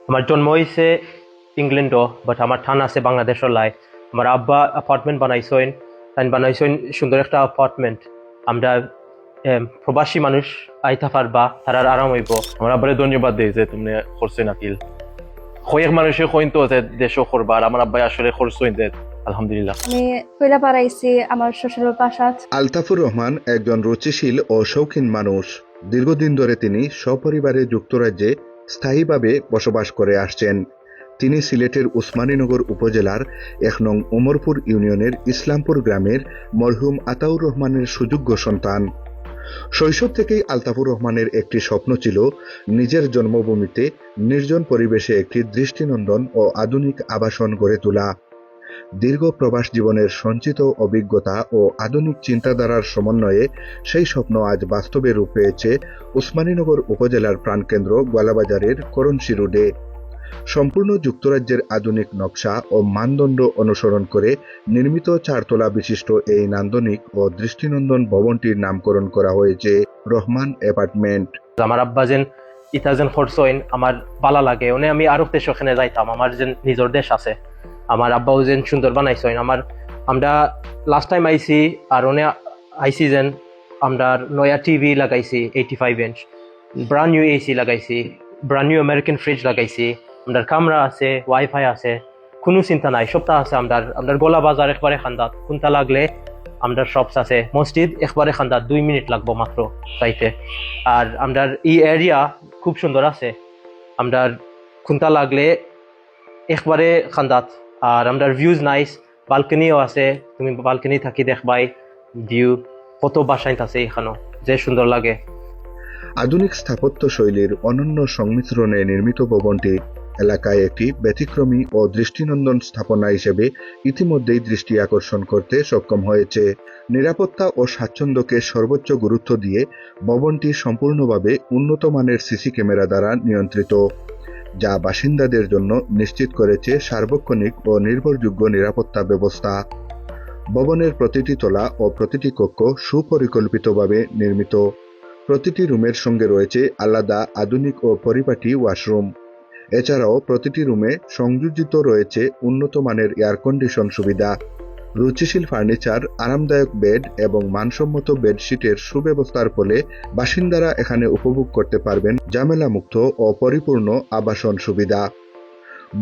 আমার জন্ম হয়েছে ইংল্যান্ডও, বাট আমার থান আছে বাংলাদেশের লাই। আমার আব্বা অ্যাপার্টমেন্ট বানাইছেন, তাই বানাইছেন সুন্দর একটা অ্যাপার্টমেন্ট। আমরা প্রবাসী মানুষ আইতা পারবা, তারার আরাম হইব। আমার আব্বারে ধন্যবাদ দিই যে তুমি করছো নাকিল। কয়েক মানুষে কইন তো যে দেশও করবার, আমার আব্বাই আসলে করছোই দে, আলহামদুলিল্লাহ। আমি কইলা পাড়াইছি আমার শ্বশুরের বাসাত। আলতাফুর রহমান একজন রুচিশীল ও শৌখিন মানুষ। দীর্ঘদিন ধরে তিনি সপরিবারে যুক্তরাজ্যে স্থায়ীভাবে বসবাস করে আসছেন। তিনি সিলেটের উসমানীনগর উপজেলার ১ নং উমরপুর ইউনিয়নের ইসলামপুর গ্রামের মরহুম আতাউর রহমানের সুযোগ্য সন্তান। শৈশব থেকেই আলতাফুর রহমানের একটি স্বপ্ন ছিল নিজের জন্মভূমিতে নির্জন পরিবেশে একটি দৃষ্টিনন্দন ও আধুনিক আবাসন গড়ে তোলা। দীর্ঘ প্রবাস জীবনের সঞ্চিত অভিজ্ঞতা ও আধুনিক চিন্তাধারার সমন্বয়ে সেই স্বপ্ন আজ বাস্তবে রূপ পেয়েছে উসমানীনগর উপজেলার প্রাণকেন্দ্র গোয়ালাবাজারের করণশী রোডে। সম্পূর্ণ যুক্তরাজ্যের আধুনিক নকশা ও মানদণ্ড অনুসরণ করে নির্মিত 4 তলা বিশিষ্ট এই নান্দনিক ও দৃষ্টিনন্দন ভবনটির নামকরণ করা হয়েছে রহমান অ্যাপার্টমেন্ট। আমার আব্বা যেন ইতা যেন করছেন আমার ভালো লাগে। আমি আরব দেশ ওখানে যাইতাম, আমার যে নিজের দেশ আছে। আমার আব্বাও যেন সুন্দর বানাইছেন। আমরা লাস্ট টাইম আইছি, আর আইসি যেন আমরা নয়া টিভি লাগাইছি 85 ইঞ্চ, ব্রান্ড নিউ এসি লাগাইছি, ব্রান্ড নিউ আমেরিকান ফ্রিজ লাগাইছি। আমাদের কামরা আছে, ওয়াইফাই আছে, কোনো চিন্তা নাই, সবটা আছে। আমাদের গোলা বাজার একবারে খান্দাত, কোনটা লাগলে আমাদের শপস আছে। মসজিদ একবারে খান্দাত, 2 মিনিট লাগবো মাত্র যাইতে। আর আমাদের এই এরিয়া খুব সুন্দর আছে, আমাদের কোনটা লাগলে একবারে খান্দাত। আর আমাদের ভিউজ নাইস, বালকনিও আছে, তুমি বালকনি থাকি দেখবাই ভিউ কত বাসায় আছে এখানেও, যে সুন্দর লাগে। আধুনিক স্থাপত্য শৈলীর অনন্য সংমিশ্রণে নির্মিত ভবনটি এলাকায় একটি ব্যতিক্রমী ও দৃষ্টিনন্দন স্থাপনা হিসেবে ইতিমধ্যেই দৃষ্টি আকর্ষণ করতে সক্ষম হয়েছে। নিরাপত্তা ও স্বাচ্ছন্দ্যকে সর্বোচ্চ গুরুত্ব দিয়ে ভবনটি সম্পূর্ণভাবে উন্নত মানের সিসি ক্যামেরা দ্বারা নিয়ন্ত্রিত, যা বাসিন্দাদের জন্য নিশ্চিত করেছে সার্বক্ষণিক ও নির্ভরযোগ্য নিরাপত্তা ব্যবস্থা। ভবনের প্রতিটি তলা ও প্রতিটি কক্ষ সুপরিকল্পিতভাবে নির্মিত। প্রতিটি রুমের সঙ্গে রয়েছে আলাদা আধুনিক ও পরিপাটি ওয়াশরুম। এছাড়াও প্রতিটি রুমে সংযোজিত রয়েছে উন্নত মানের এয়ার কন্ডিশন সুবিধা, রুচিশীল ফার্নিচার, আরামদায়ক বেড এবং মানসম্মত বেডশিটের সুব্যবস্থার ফলে বাসিন্দারা এখানে উপভোগ করতে পারবেন ঝামেলামুক্ত ও পরিপূর্ণ আবাসন সুবিধা।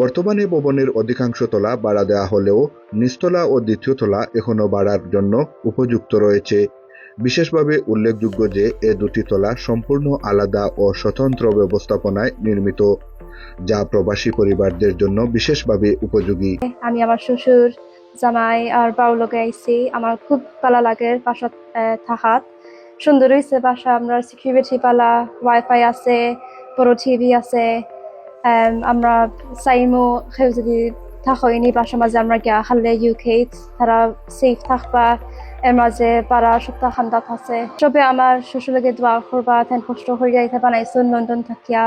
বর্তমানে ভবনের অধিকাংশ তলা ভাড়া দেওয়া হলেও নিচতলা ও দ্বিতীয় তলা এখনও ভাড়ার জন্য উপযুক্ত রয়েছে। বিশেষভাবে উল্লেখযোগ্য যে এ দুটি তলা সম্পূর্ণ আলাদা ও স্বতন্ত্র ব্যবস্থাপনায় নির্মিত, যা প্রবাসী পরিবারদের জন্য বিশেষভাবে উপযোগী। আমি আমার শ্বশুর, জামাই আর বাউ লোকে আইছি। আমার খুব ভালো লাগে বাসা থাকাত। সুন্দর হয়েছে বাসা, আমরা সিকিউরিটি পালা, ওয়াইফাই আছে, বড় টিভি আছে। আমরা চাইমো কেউ যদি থাকইনি বাসার মাঝে আমরা গিয়া খালে ইউকে তারা সেফ থাকবা। এর মাঝে পাড়া সপ্তাহ খান্দাত আছে। সবে আমার শ্বশুর লাগে দোয়া করবা, তেন কষ্ট হয়ে যাইতে বানাইছো লন্ডন থাকিয়া।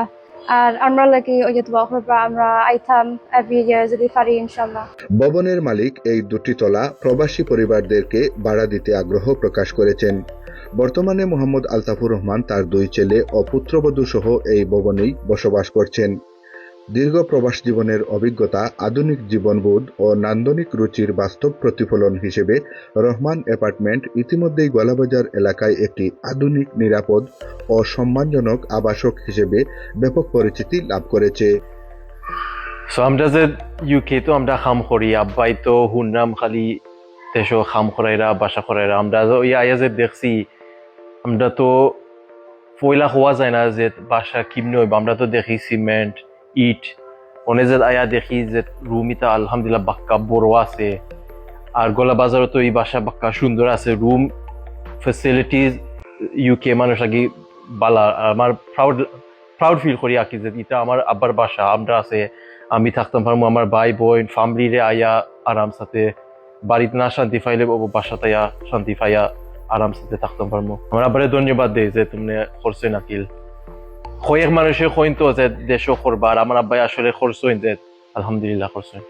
আর আমরা লাগে ওই যে দোয়া করবা, আমরা আইতাম এভরি ইয়ার যদি পারি ইনশাল্লাহ। ভবনের মালিক এই দুটি তলা প্রবাসী পরিবারদেরকে ভাড়া দিতে আগ্রহ প্রকাশ করেছেন। বর্তমানে মোহাম্মদ আলতাফুর রহমান তার 2 ছেলে ও পুত্রবধূ সহ এই ভবনেই বসবাস করছেন। দীর্ঘ প্রবাস জীবনের অভিজ্ঞতা, আধুনিক জীবনবোধ ও নান্দনিক রুচির বাস্তব প্রতিফলন হিসেবে রহমান অ্যাপার্টমেন্ট ইতিমধ্যেই গোয়ালাবাজার এলাকায় একটি আধুনিক, নিরাপদ ও সম্মানজনক আবাসক হিসেবে ব্যাপক পরিচিতি লাভ করেছে। সো আমরা যে ইউকে তো আমরা খাম করি, আব্বাই তো হুনরাম খালি দেশও খাম করাইরা বাসা করাইরা। আমরা ওই আয়া যে দেখছি, আমরা তো পয়লা হওয়া যায় না যে বাসা কিমনে হইব। আমরা তো দেখি সিমেন্ট, ইট, অনেক যে আয়া দেখি যে রুম ইতা আলহামদুলিল্লাহ বাক্কা বড় আছে। আর গোলা বাজারও তো এই বাসা বাক্কা সুন্দর আছে, রুম ফেসিলিটিস ইউকে মানুষ আগে বালা। আমার প্রাউড ফিল করি আকি যে এটা আমার আব্বার বাসা, আমরা আছে, আমি থাকতাম পারবো, আমার ভাই বোন ফ্যামিলিরে আয়া আরাম সাথে, বাড়িতে না শান্তি পাইলে বাসাতে আয়া শান্তি পাইয়া আরাম সাথে থাকতাম পারবো। আমার আব্বারে ধন্যবাদ দেই যে তুমি করছো নাকিল। কয়েক মানুষে কইন তো যে দেশও করবার, আমার আব্বাই আসলে করছেন যে, আলহামদুলিল্লাহ করছেন।